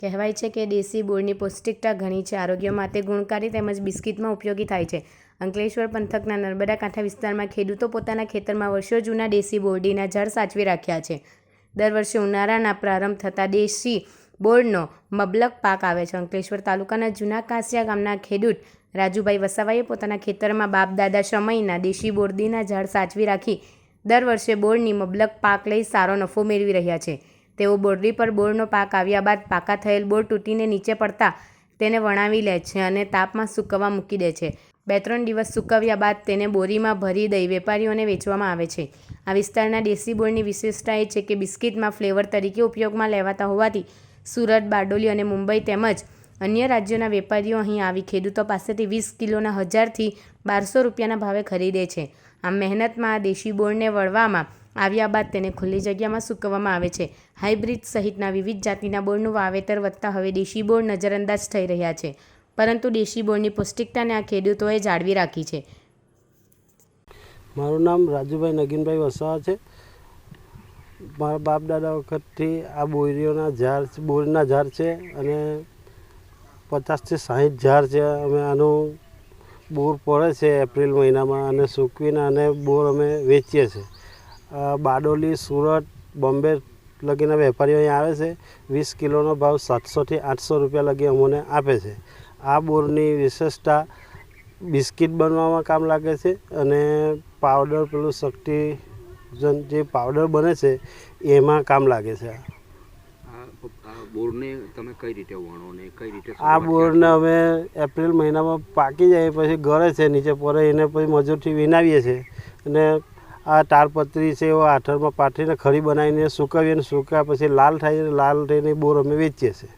કહેવાય છે કે દેશી બોરની પૌષ્ટિકતા ઘણી છે, આરોગ્ય માટે ગુણકારી તેમજ બિસ્કિટમાં ઉપયોગી થાય છે. અંકલેશ્વર પંથકના નર્મદા કાંઠા વિસ્તારમાં ખેડૂતો પોતાના ખેતરમાં વર્ષો જૂના દેશી બોરડીના ઝાડ સાચવી રાખ્યા છે. દર વર્ષે ઉનાળાના પ્રારંભ થતાં દેશી બોરડનો મબલક પાક આવે છે. અંકલેશ્વર તાલુકાના જૂના કાંસિયા ગામના ખેડૂત રાજુભાઈ વસાવાએ પોતાના ખેતરમાં બાપ દાદા સમયના દેશી બોરડીના ઝાડ સાચવી રાખી દર વર્ષે બોરની મબલક પાક લઈ સારો નફો મેળવી રહ્યા છે. તેઓ બોરડી પર બોરનો પાક આવ્યા બાદ પાકા થયેલ બોર તૂટીને નીચે પડતા તેને વણાવી લે છે અને તાપમાં સૂકવવા મૂકી દે છે. 2-3 દિવસ સૂકવ્યા બાદ તેને બોરીમાં ભરી દઈ વેપારીઓને વેચવામાં આવે છે. આ વિસ્તારના દેશી બોરની વિશેષતા એ છે કે બિસ્કિટમાં ફ્લેવર તરીકે ઉપયોગમાં લેવાતા હોવાથી સુરત, બારડોલી અને મુંબઈ તેમજ અન્ય રાજ્યોના વેપારીઓ અહીં આવી ખેડૂતો પાસેથી 20 કિલોના 1000 થી 1200 રૂપિયાના ભાવે ખરીદે છે. આમ મહેનતમાં આ દેશી બોરને વળવામાં આવ્યા બાદ તેને ખુલ્લી જગ્યામાં સૂકવવામાં આવે છે. હાઇબ્રિડ સહિતના વિવિધ જાતિના બોરનું વાવેતર વધતા હવે દેશી બોર નજરઅંદાજ થઈ રહ્યા છે, પરંતુ દેશી બોરની પૌષ્ટિકતાને આ ખેડૂતોએ જાળવી રાખી છે. મારું નામ રાજુભાઈ નગીનભાઈ વસાવા છે. મારા બાપ દાદા વખતથી આ બોરના ઝાડ છે અને 50 થી 60 ઝાડ છે. અમે આનું બોર પડે છે એપ્રિલ મહિનામાં અને સૂકવીને અને બોર અમે વેચીએ છીએ. બારડોલી, સુરત, બોમ્બે લગીના વેપારીઓ અહીં આવે છે. 20 કિલોનો ભાવ 700 થી 800 રૂપિયા લગી અમને આપે છે. આ બોરની વિશેષતા બિસ્કિટ બનવામાં કામ લાગે છે અને પાવડર પેલું શક્તિજન જે પાવડર બને છે એમાં કામ લાગે છે. બોરને તમે કઈ રીતે વણો ને કઈ રીતે? આ બોરને અમે એપ્રિલ મહિનામાં પાકી જાય પછી ગળે છે નીચે પડે એને પછી મજૂરથી વિનાવીએ છીએ અને આ તાડપત્રી છે એવો આઠરમાં પાથરીને ખરી બનાવીને સુકવીએ અને સૂક્યા પછી લાલ થાય લાલ થઈને બોર અમે વેચીએ છીએ.